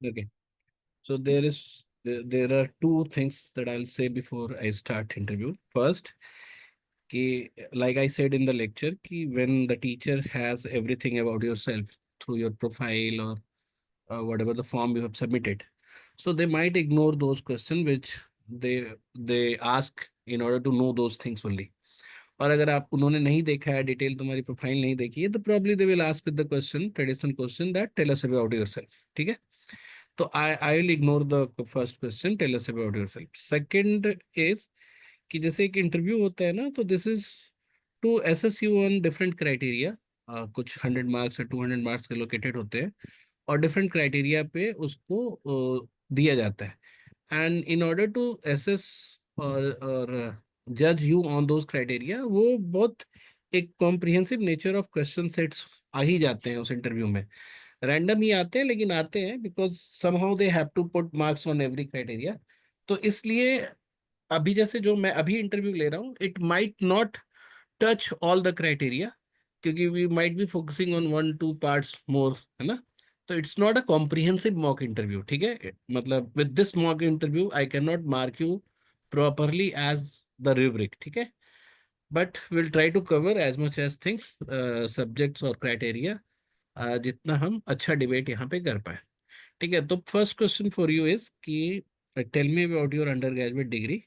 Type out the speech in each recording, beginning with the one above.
Okay. So there are two things that I'll say before I start interview. First, like I said in the lecture, when the teacher has everything about yourself through your profile or whatever the form you have submitted, so they might ignore those questions which they ask in order to know those things only. और अगर आप उन्होंने नहीं देखा है, detail तुम्हारी profile नहीं देखी है, तो probably they will ask with the question, traditional question, that tell us about yourself. ठीक है. तो I will ignore the first question, tell us about yourself. Second is कि जैसे एक इंटरव्यू होता है ना, तो this is to assess you on different criteria. कुछ 100 मार्क्स या 200 मार्क्स के लोकेटेड होते हैं और डिफरेंट क्राइटेरिया पे उसको दिया जाता है. And in order to assess और जज यू ऑन दोज क्राइटेरिया, वो बहुत एक comprehensive nature of question sets आ ही जाते हैं उस इंटरव्यू में. रैंडम ही आते हैं लेकिन आते हैं, because somehow they have to put marks on every criteria. तो इसलिए अभी जैसे जो मैं अभी इंटरव्यू ले रहा हूँ, it might not touch all the criteria, क्योंकि we might be focusing on 1-2 parts more, है ना. तो it's not a comprehensive mock interview. ठीक है. मतलब with this mock interview I can not mark you properly as the rubric. ठीक है. But will try to cover as much as things, subjects और criteria, जितना हम अच्छा डिबेट यहाँ पे कर पाए. ठीक है. तो first question for you is कि tell me about your undergraduate degree,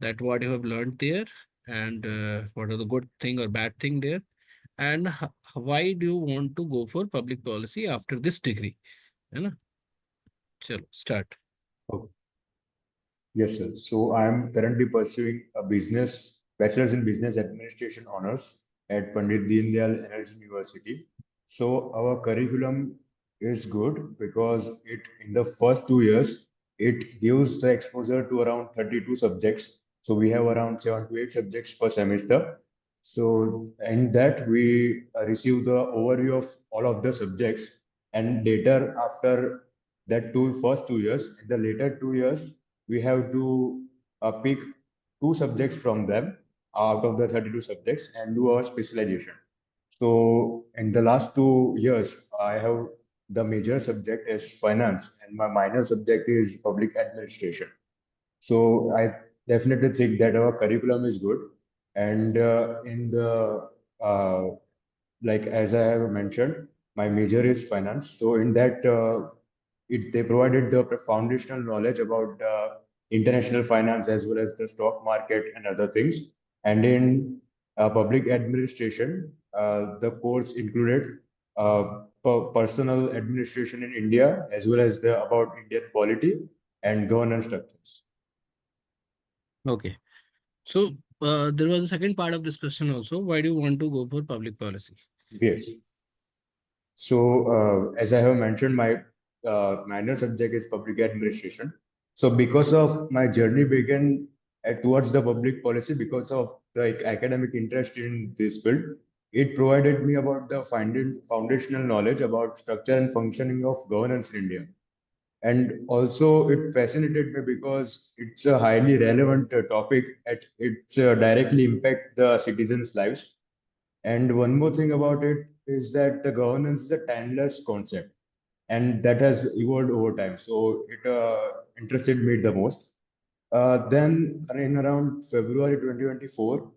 that what you have learned there, and what are the good thing or bad thing there, and why do you want to go for public policy after this degree, है ना. चलो start. Oh, yes, sir. So I'm currently pursuing a bachelor's in business administration honors at Pandit Deen Dayal Energy University. So our curriculum is good because in the first 2 years, it gives the exposure to around 32 subjects. So we have around 7 to 8 subjects per semester. So in that we receive the overview of all of the subjects, and later after that first 2 years, in the later 2 years, we have to pick two subjects from them out of the 32 subjects and do our specialization. So in the last 2 years, I have the major subject is finance and my minor subject is public administration. So I definitely think that our curriculum is good. And in the like as I have mentioned, my major is finance. So in that, they provided the foundational knowledge about international finance as well as the stock market and other things. And in public administration, the course included personal administration in India as well as the about Indian polity and governance structures. Okay. So there was a second part of this question also. Why do you want to go for public policy? Yes. So, as I have mentioned, my minor subject is public administration. So, because of my journey began towards the public policy, because of the academic interest in this field, it provided me about the foundational knowledge about structure and functioning of governance in India. And also, it fascinated me because it's a highly relevant topic. It directly impact the citizens' lives. And one more thing about it is that the governance is a timeless concept, and that has evolved over time. So it interested me the most. Then in around February 2024,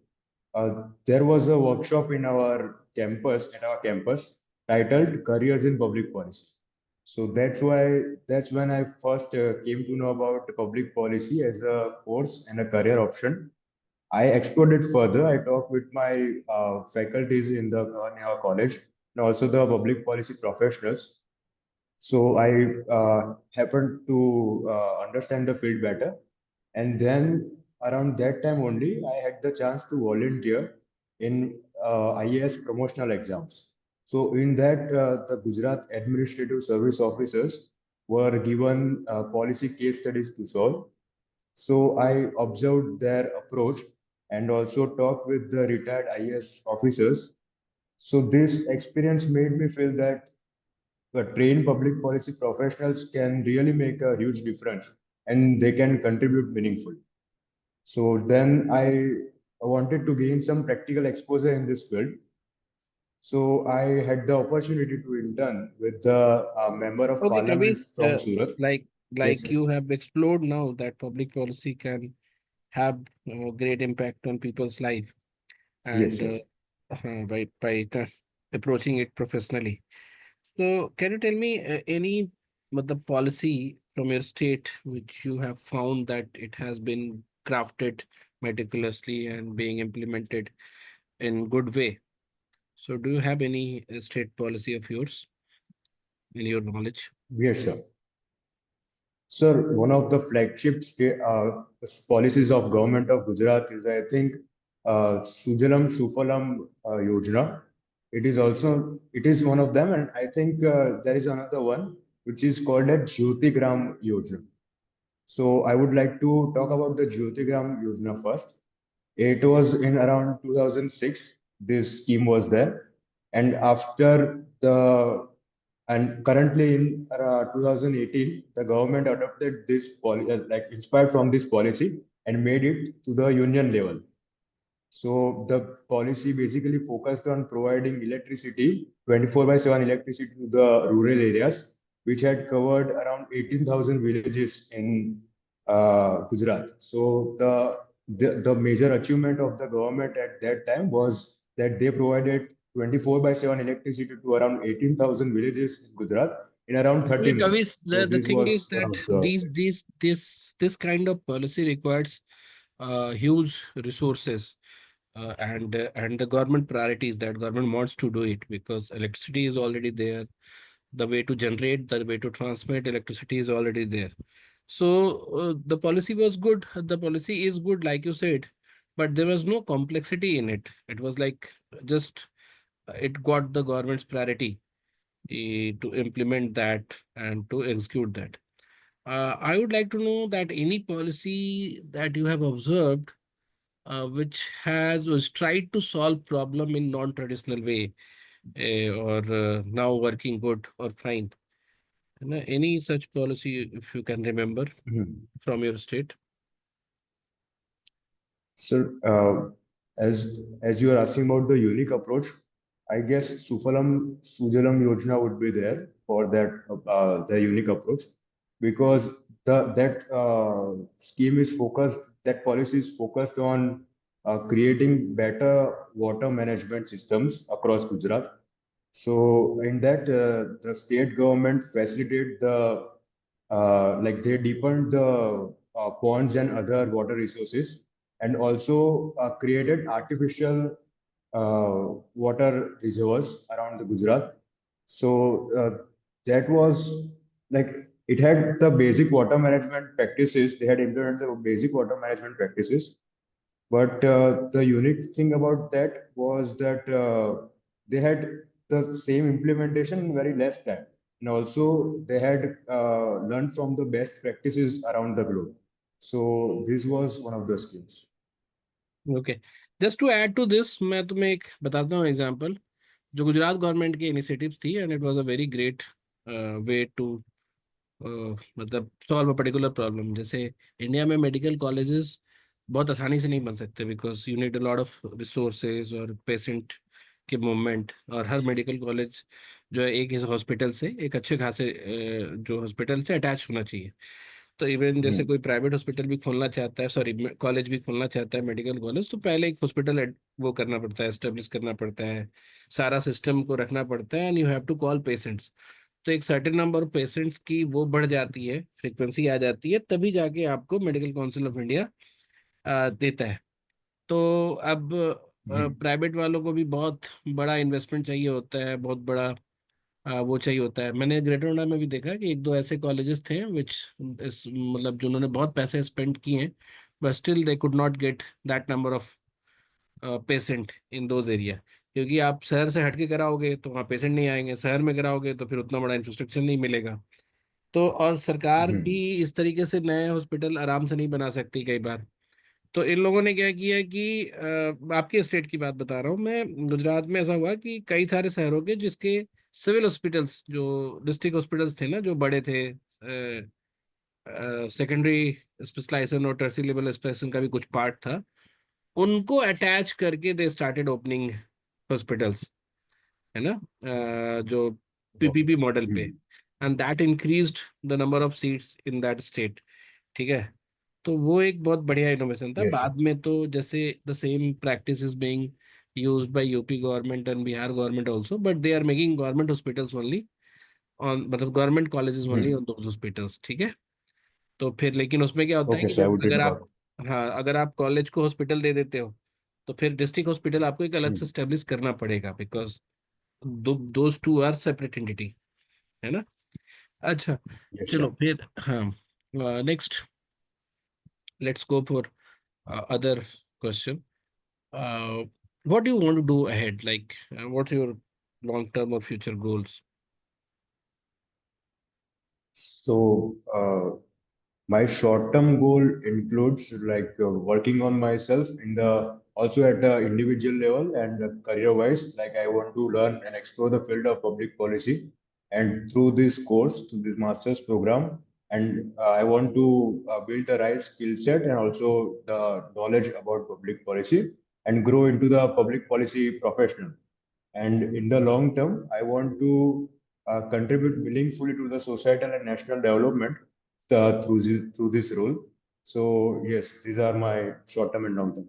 there was a workshop at our campus, titled Careers in Public Policy. So that's when I first came to know about the public policy as a course and a career option. I explored it further. I talked with my faculties in our college and also the public policy professionals. So I happened to understand the field better. And then around that time only, I had the chance to volunteer in IAS promotional exams. So in that, the Gujarat Administrative Service officers were given policy case studies to solve. So I observed their approach and also talked with the retired IAS officers. So this experience made me feel that the trained public policy professionals can really make a huge difference and they can contribute meaningfully. So then I wanted to gain some practical exposure in this field. So I had the opportunity to intern with the member of Okay, parliament Kavis, from Surat. like Yes, like sir. you have explored now that public policy can have great impact on people's life, Yes, and yes. by approaching it professionally. So can you tell me any the policy from your state which you have found that it has been crafted meticulously and being implemented in good way? So do you have any state policy of yours in your knowledge? Yes, sir. Sir, one of the flagship policies of government of Gujarat is, I think, Sujalam Sufalam Yojana. It is one of them, and I think there is another one which is called a Jyoti Gram Yojana. So I would like to talk about the Jyoti Gram Yojana first. It was in around 2006. This scheme was there, and after the and currently in 2018, the government adopted this policy, like inspired from this policy, and made it to the union level. So the policy basically focused on providing electricity, 24 by 7 electricity to the rural areas, which had covered around 18,000 villages in Gujarat. So the major achievement of the government at that time was that they provided 24 by 7 electricity to around 18,000 villages in Gujarat in around Well, 13 Kavis, months. So the this thing is was one that of the. this kind of policy requires huge resources and the government priorities that government wants to do it because electricity is already there. The way to generate, the way to transmit electricity is already there. So the policy was good. The policy is good, like you said, but there was no complexity in it. It was like just it got the government's priority to implement that and to execute that. I would like to know that any policy that you have observed which has was tried to solve problem in non-traditional way or now working good or fine. Any such policy if you can remember from your state? So, as you are asking about the unique approach, I guess Sufalam Sujalam Yojana would be there for that the unique approach because the that scheme is focused, that policy is focused on creating better water management systems across Gujarat. So in that, the state government facilitated the like they deepened the ponds and other water resources, and also created artificial water reservoirs around the Gujarat. So that was like it had the basic water management practices. They had implemented the basic water management practices, but the unique thing about that was that they had the same implementation in very less time. And also, they had learned from the best practices around the globe. So, this was one of the skills. Okay, just to add to this मैं तुम्हें एक बताता हूँ example जो Gujarat government की initiative थी and it was a very great way to मतलब solve a particular problem. जैसे इंडिया में मेडिकल कॉलेजेस बहुत आसानी से नहीं बन सकते because you need a lot of resources और पेशेंट के मूवमेंट और हर मेडिकल कॉलेज जो है एक हॉस्पिटल से एक अच्छे खासे जो हॉस्पिटल से अटैच होना चाहिए। तो इवन जैसे Mhm. कोई प्राइवेट हॉस्पिटल भी खोलना चाहता है, सॉरी कॉलेज भी खोलना चाहता है मेडिकल कॉलेज, तो पहले एक हॉस्पिटल वो करना पड़ता है, एस्टेब्लिश करना पड़ता है, सारा सिस्टम को रखना पड़ता है and you have to call patients. तो एक सर्टेन नंबर ऑफ पेशेंट्स की वो बढ़ जाती है, फ्रीक्वेंसी आ जाती है, तभी जाके आपको मेडिकल काउंसिल ऑफ इंडिया देता है। तो अब Mhm. प्राइवेट वालों को भी बहुत बड़ा इन्वेस्टमेंट चाहिए होता है, बहुत बड़ा वो चाहिए होता है। मैंने ग्रेटर नोएडा में भी देखा कि एक दो ऐसे कॉलेजेस थे विच इस मतलब जिन्होंने बहुत पैसे स्पेंड किए हैं but still they could not get that number of patient in those area. क्योंकि आप शहर से हटके कराओगे तो वहाँ पेशेंट नहीं आएंगे, शहर में कराओगे तो फिर उतना बड़ा इंफ्रास्ट्रक्चर नहीं मिलेगा। तो और सरकार भी Mhm. इस तरीके से नए हॉस्पिटल आराम से नहीं बना सकती कई बार। तो इन लोगों ने क्या किया कि आपके स्टेट की बात बता रहा हूँ मैं, गुजरात में ऐसा हुआ कि कई सारे शहरों के जिसके सिविल हॉस्पिटल्स जो डिस्ट्रिक्ट हॉस्पिटल्स थे ना जो बड़े थे, सेकेंडरी स्पेशलाइजेशन और टर्सी लेवल स्पेशलाइजेशन का भी कुछ पार्ट था, उनको अटैच करके दे स्टार्टेड ओपनिंग हॉस्पिटल्स। है ना, जो पीपीपी मॉडल पे, Hmm. And that increased the number of seats in that state. ठीक है, तो वो एक बहुत बढ़िया इनोवेशन था। Yes, sir. बाद में तो जैसे the same practice is being used by UP government and Bihar government also, but they are making government hospitals only on, मतलब government colleges only Hmm. On those hospitals. ठीक है, तो फिर लेकिन उसमें क्या होता है Okay, कि so I जब would take अगर आप, about. हाँ, अगर आप कॉलेज को हॉस्पिटल दे देते हो तो फिर डिस्ट्रिक्ट हॉस्पिटल आपको एक अलग से Hmm. स्टेब्लिश करना पड़ेगा, because those two are separate entity, है ना। अच्छा, Yes, sir. चलो फिर, हाँ, next let's go for other question. What do you want to do ahead, like what's your long term or future goals? So, my short-term goal includes like working on myself in the also at the individual level and career-wise. Like I want to learn and explore the field of public policy, and through this course, through this master's program, and I want to build the right skill set and also the knowledge about public policy and grow into the public policy professional. And in the long term, I want to contribute meaningfully to the societal and national development through this role. So yes, these are my short term and long term.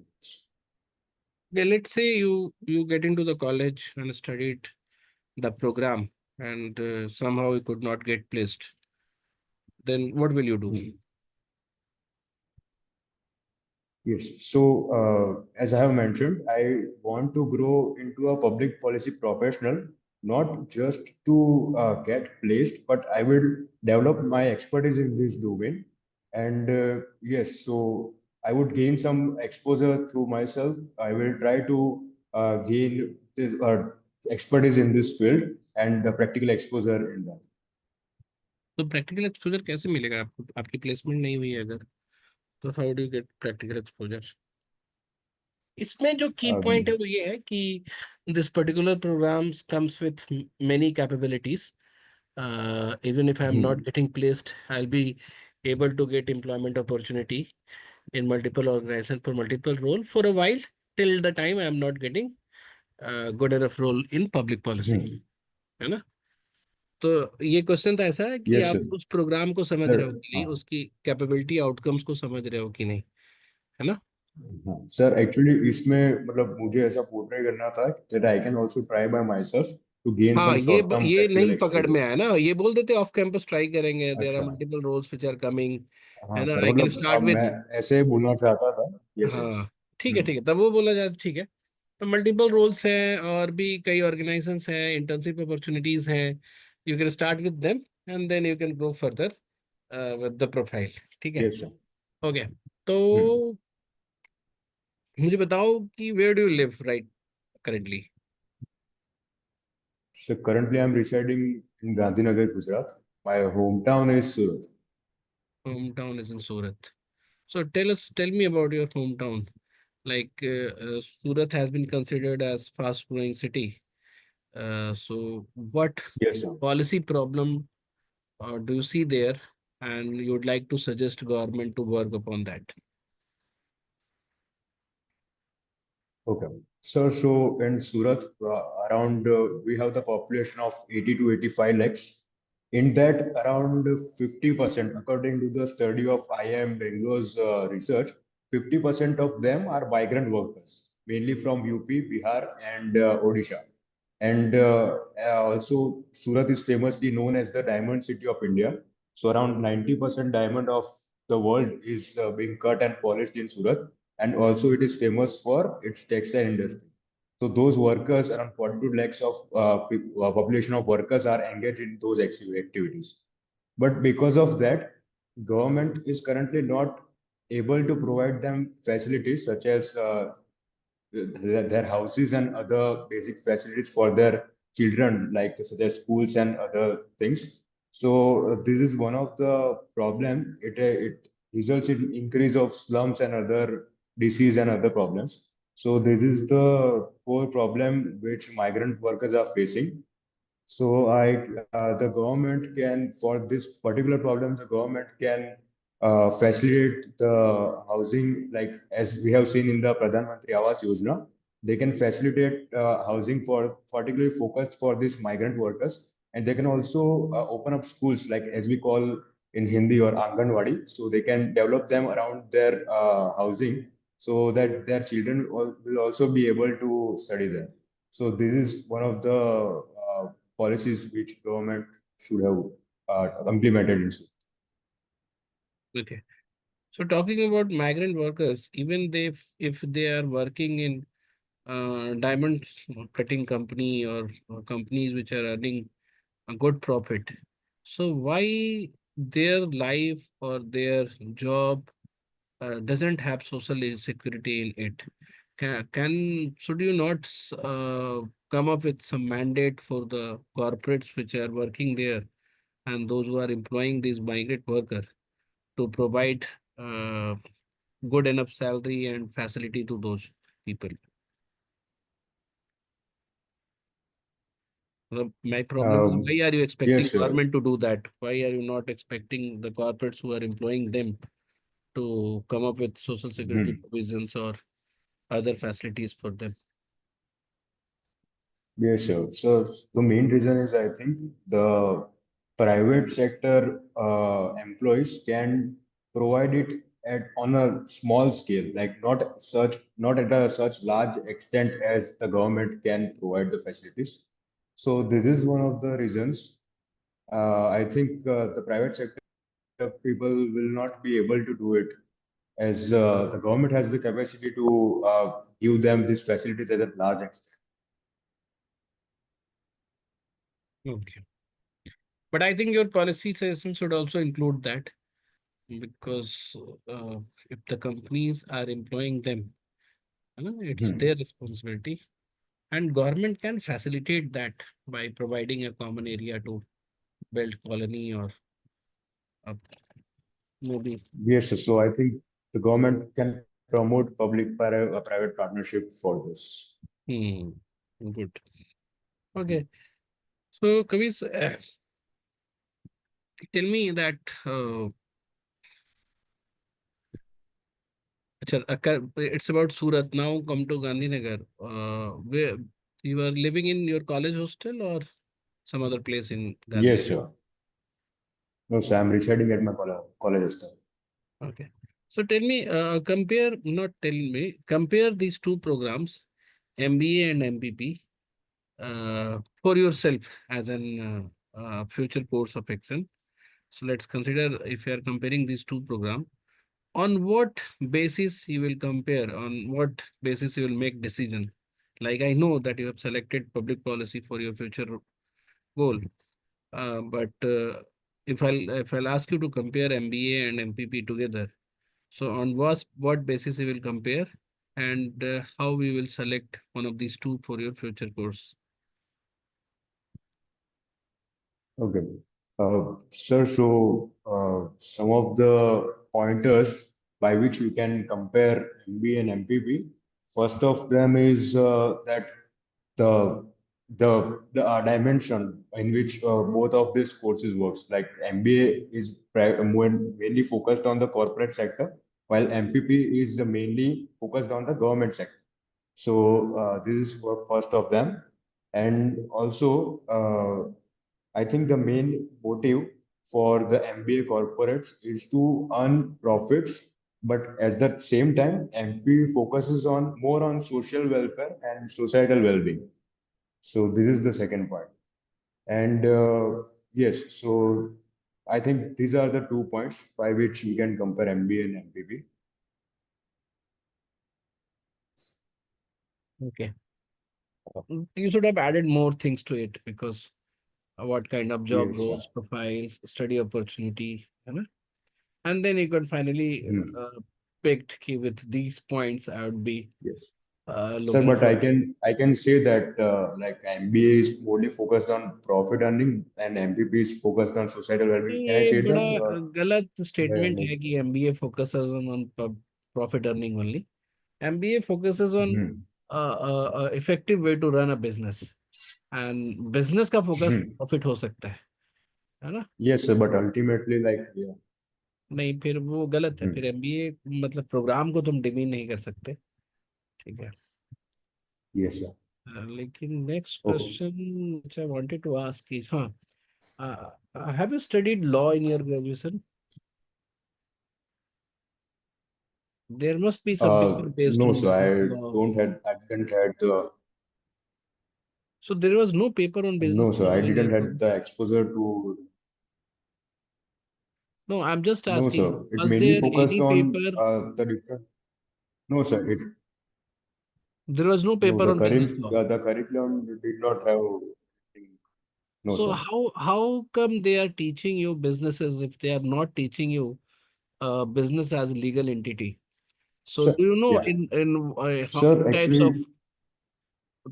Yeah, let's say you get into the college and studied the program, and somehow you could not get placed, then what will you do? Yes. So, as I have mentioned, I want to grow into a public policy professional, not just to get placed, but I will develop my expertise in this domain. And yes, so I would gain some exposure through myself. I will try to gain this expertise in this field and the practical exposure in that. तो practical exposure कैसे मिलेगा आपको, आपकी placement नहीं हुई है अगर, तो how do you get practical exposure? इसमें जो की पॉइंट है Um, वो ये है कि this particular program comes with many capabilities. even if I'm not getting placed, I'll be able to get employment opportunity in multiple organizations for multiple role for a while, till the time I am not getting good enough role in public policy, है ना। तो ये question तो ऐसा है कि yes, आप sir. उस प्रोग्राम को समझ रहे हो Sir. कि नहीं, उसकी कैपेबिलिटी आउटकम्स को समझ रहे हो कि नहीं, है ना। हाँ सर, एक्चुअली इसमें मतलब मुझे ऐसा पोर्ट्रे करना था that I can also try by myself to gain हाँ, सम शॉर्ट टर्म ये प्रैक्टिकल नहीं पकड़ में एक्सपोजर। आया ना, ये बोल देते ऑफ कैंपस ट्राई करेंगे, देयर आर अच्छा। Multiple roles which are coming, है हाँ ना, सर, आई कैन मतलब स्टार्ट अब मैं विथ, ऐसे ही बोलना चाहता था। Yes yes. हाँ ठीक है ठीक है, तब वो बोला जाए तो ठीक है। तो मल्टीपल रोल्स हैं और भी कई ऑर्गेनाइजेशंस हैं, इंटर्नशिप अपॉर्चुनिटीज हैं, you can start with them and then you can grow further with the profile. ठीक है, यस सर। हो गया। तो मुझे बताओ कि where do you live right currently? So currently I am residing in Gandhinagar, Gujarat. My home town is Surat. Home town is in Surat. So tell me about your hometown. Like Surat has been considered as fast growing city. So what yes sir. policy problem do you see there, and you would like to suggest government to work upon that? Okay. So in Surat, around we have the population of 80 to 85 lakhs. In that, around 50%, according to the study of IIM Bangalore's research, 50% of them are migrant workers, mainly from UP, Bihar, and Odisha. And also, Surat is famously known as the diamond city of India. So around 90% diamond of the world is being cut and polished in Surat, and also it is famous for its textile industry. So those workers, around 42 lakhs of population of workers are engaged in those activities. But because of that, government is currently not able to provide them facilities such as their houses and other basic facilities for their children, like such as schools and other things. So this is one of the problem. It results in increase of slums and other disease and other problems. So this is the core problem which migrant workers are facing. So the government can, for this particular problem, the government can facilitate the housing, like as we have seen in the Pradhan Mantri Awas Yojana. they can facilitate housing for particularly focused for these migrant workers, and they can also open up schools like as we call in Hindi or Anganwadi, so they can develop them around their housing so that their children will also be able to study there. So this is one of the policies which government should have implemented in. Okay. So talking about migrant workers, even they, if they are working in diamond cutting company or companies which are earning a good profit, so why their life or their job doesn't have social security in it? Should you not come up with some mandate for the corporates which are working there and those who are employing these migrant workers to provide uh, good enough salary and facility to those people? My problem is, why are you expecting Yes, sir. government to do that? Why are you not expecting the corporates who are employing them to come up with social security Mhm. provisions or other facilities for them? Yes, sure. So the main reason is I think the private sector employees can provide it at on a small scale, like not at a such large extent as the government can provide the facilities. So this is one of the reasons. I think the private sector people will not be able to do it as the government has the capacity to give them these facilities at a large extent. Okay. But I think your policy session should also include that, because uh, if the companies are employing them, it's Hmm. their responsibility. And government can facilitate that by providing a common area to build colony or uh, maybe. Yes, so I think the government can promote private partnership for this. Hmm, good. Okay. So, Kavis, tell me that it's about Surat. Now come to Gandhinagar. Where you are living in your college hostel or some other place in Yes, Gandhinagar? sir. No, sir, I'm residing at my college staff. Okay. So tell me, not tell me, compare these two programs, MBA and MPP, for yourself as an future course of action. So let's consider, if you are comparing these two programs, on what basis you will compare, on what basis you will make decision. Like, I know that you have selected public policy for your future goal, but if I'll ask you to compare MBA and MPP together, so on what basis you will compare, and how we will select one of these two for your future course? Okay. Sir, so some of the pointers by which we can compare MBA and MPP. First of them is that the the dimension in which both of these courses works. Like MBA is mainly focused on the corporate sector, while MPP is mainly focused on the government sector. So this is first of them, and also I think the main motive for the MBA corporates is to earn profits, but at the same time, MP focuses on more on social welfare and societal well-being. So this is the second part. And yes, so I think these are the 2 points by which we can compare MBA and MPP. Okay. You should have added more things to it, because what kind of job Yes, roles, profiles, study opportunity, and then you could finally hmm, picked key with these points. I would be yes. Sir, looking but for. I can say that like MBA is mostly focused on profit earning and MPP is focused on societal well-being. Can I ये say बड़ा that? गलत Yeah, statement है कि MBA focuses on profit earning only. MBA focuses on hmm, effective way to run a business, and business का focus hmm. profit हो सकता है ना? Yes, sir, but ultimately, like, yeah. नहीं, फिर वो गलत है, Hmm. फिर एमबीए मतलब प्रोग्राम को तुम डिमीन नहीं कर सकते। ठीक है। Yes, sir. लेकिन next Okay. question which I wanted to ask is, have you studied law in your graduation? There must be some paper based No, on sir. business I law. don't had. I didn't had the. So there was no paper on No, business sir. I law in your didn't had college? the exposure to. No, I'm just No, asking, sir. It was mainly there focused any on paper? the different. No, sir. It There was no no paper on business law. the curriculum did not have. No, So sir. how come they are teaching you businesses if they are not teaching you business as a legal entity? So Sir, do you know yeah. in how Sir, many types of actually,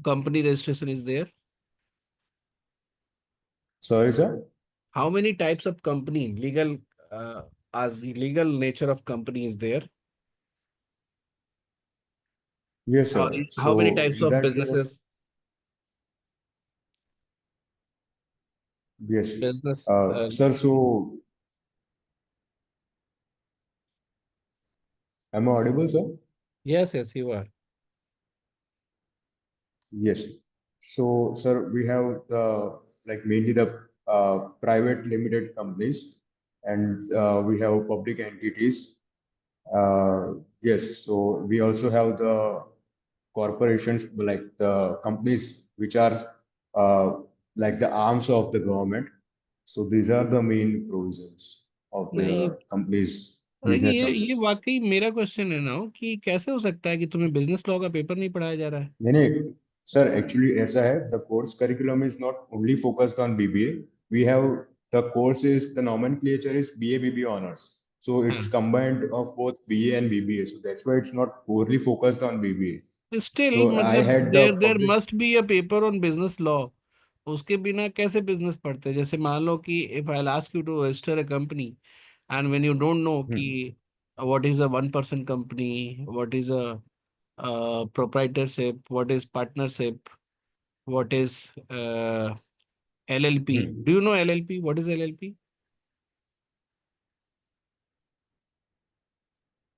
company registration is there? sorry, sir. How many types of company legal as legal nature of company is there? Yes, How sir. how many So types in of that, businesses? yes, Business. sir. So am I audible, sir? Yes, yes, you are. Yes. So, sir, we have the like mainly the private limited companies, and we have public entities. Yes. So we also have the corporations, like the companies which are uh, like the arms of the government. So these are the main provisions of नहीं, the companies, लेकिन business ये companies. वाकई मेरा question है ना कि कैसे हो सकता है कि तुम्हें बिजनेस लॉ का पेपर नहीं पढ़ाया जा रहा है? नहीं सर एक्चुअली ऐसा है the course curriculum is not only focused on BBA we have the course is the nomenclature is BA BBA honours so it's हाँ, combined of both BA and BBA so that's why it's not purely focused on BBA still so I मतलब had the there public must be a paper on business law. उसके बिना कैसे business पढ़ते? जैसे मान लो कि if I ask you to register a company and when you don't know कि hmm, what is a one person company, what is a proprietorship, what is partnership, what is LLP. hmm. Do you know LLP? What is LLP?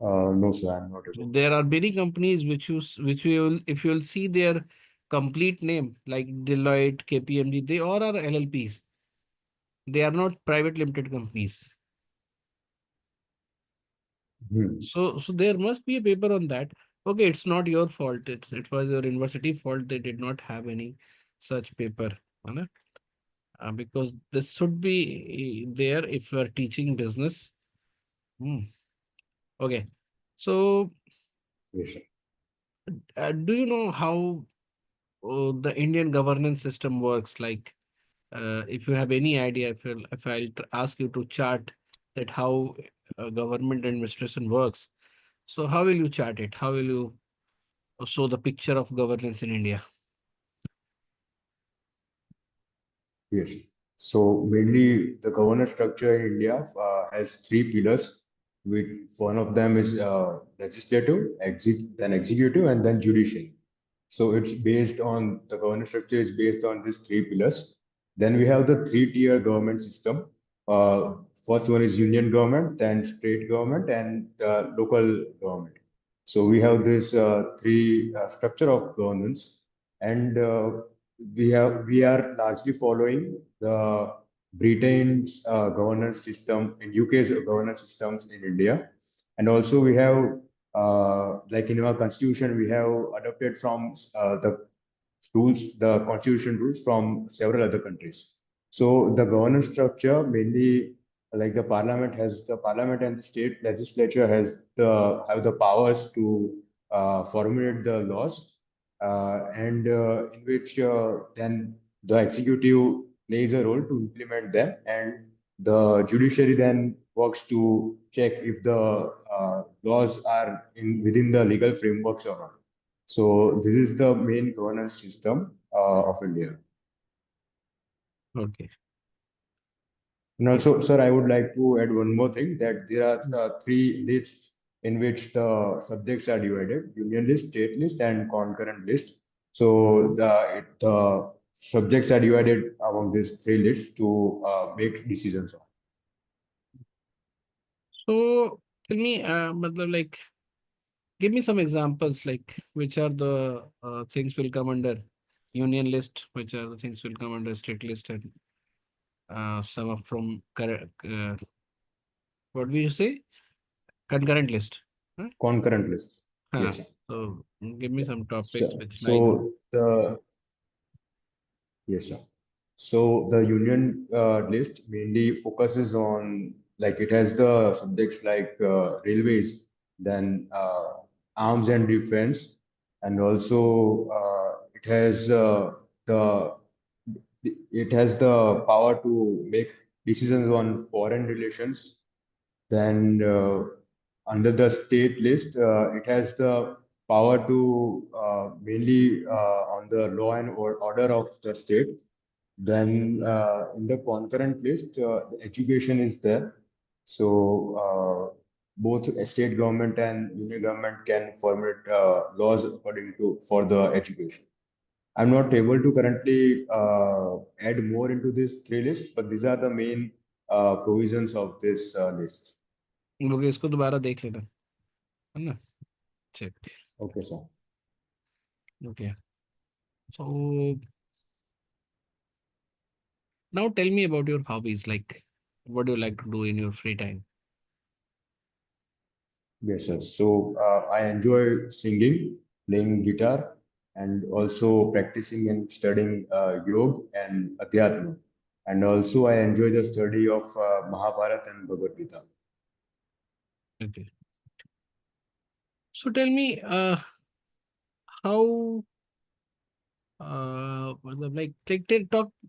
No sir I'm not able There are many companies which you will, if you will see their complete name like Deloitte, KPMG, they all are LLPs. They are not private limited companies. hmm. So there must be a paper on that. Okay, it's not your fault. It was your university fault. They did not have any such paper. है ना? Because this should be there if you are teaching business. Hmm. Okay. So Yes sir do you know how the Indian governance system works? Like, if you have any idea, if I'll ask you to chart that how government administration works, so how will you chart it? How will you show the picture of governance in India? Yes. So mainly the governance structure in India has three pillars. Which one of them is legislative, then executive, and then judicial. So it's based on the governance structure is based on these three pillars. Then we have the three-tier government system. Uh, First one is union government, then state government, and local government. So we have this three structure of governance, and we are largely following the Britain's governance system and UK's governance systems in India, and also we have like in our constitution we have adopted from the rules, the constitution rules from several other countries. So the governance structure mainly like the parliament and the state legislature has the have the powers to formulate the laws and in which then the executive plays a role to implement them and the judiciary then works to check if the laws are in within the legal frameworks or not. So this is the main governance system of India. Okay. And also, sir, I would like to add one more thing that there are Mm. three lists in which the subjects are divided: union list, state list, and concurrent list. So the subjects are divided among these three lists to make decisions on. So tell me, मतलब like Give me some examples, like which are the things will come under union list, which are the things will come under state list, and some are from what do you say? Concurrent list. Huh? Concurrent lists. Huh. Yes, sir. So give me some topics So, which like. so the yes, sir. So the union list mainly focuses on, like, it has the subjects like railways, then arms and defense, and also the it has the power to make decisions on foreign relations. Then under the state list, it has the power to mainly on the law and order of the state. Then in the concurrent list, education is there. So both state government and union government can formulate laws according to for the education. I'm not able to currently add more into this three list, but these are the main provisions of this list. लोग इसको दोबारा देख लेना है ना check Okay, sir. Okay so now tell me about your hobbies, like what do you like to do in your free time? Yes, sir. So I enjoy singing, playing guitar, and also practicing and studying yoga and adhyatma. And also I enjoy the study of Mahabharata and Bhagavad Gita. Okay, so tell me how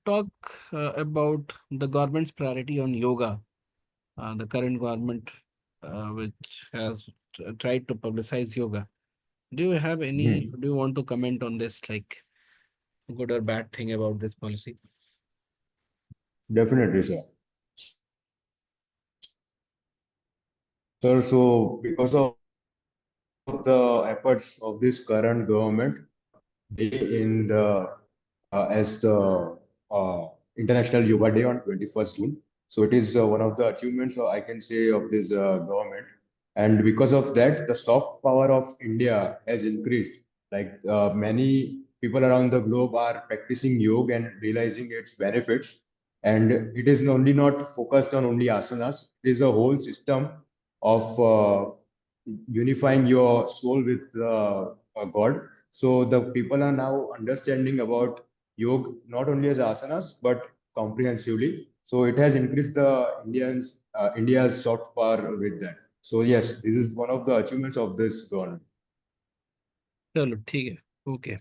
talk about the government's priority on yoga, the current government which has tried to publicize yoga. Do you have any, Hmm. do you want to comment on this, like good or bad thing about this policy? Definitely, sir. Sir, so because of the efforts of this current government, day in the as the International Yoga Day on 21st June. So it is one of the achievements I can say of this government. And because of that, the soft power of India has increased. Like many people around the globe are practicing yoga and realizing its benefits. And it is only not focused on only asanas. It is a whole system of unifying your soul with God. So the people are now understanding about yoga not only as asanas but comprehensively. So it has increased the India's soft power with that. So yes, this is one of the achievements of this government. चलो ठीक है okay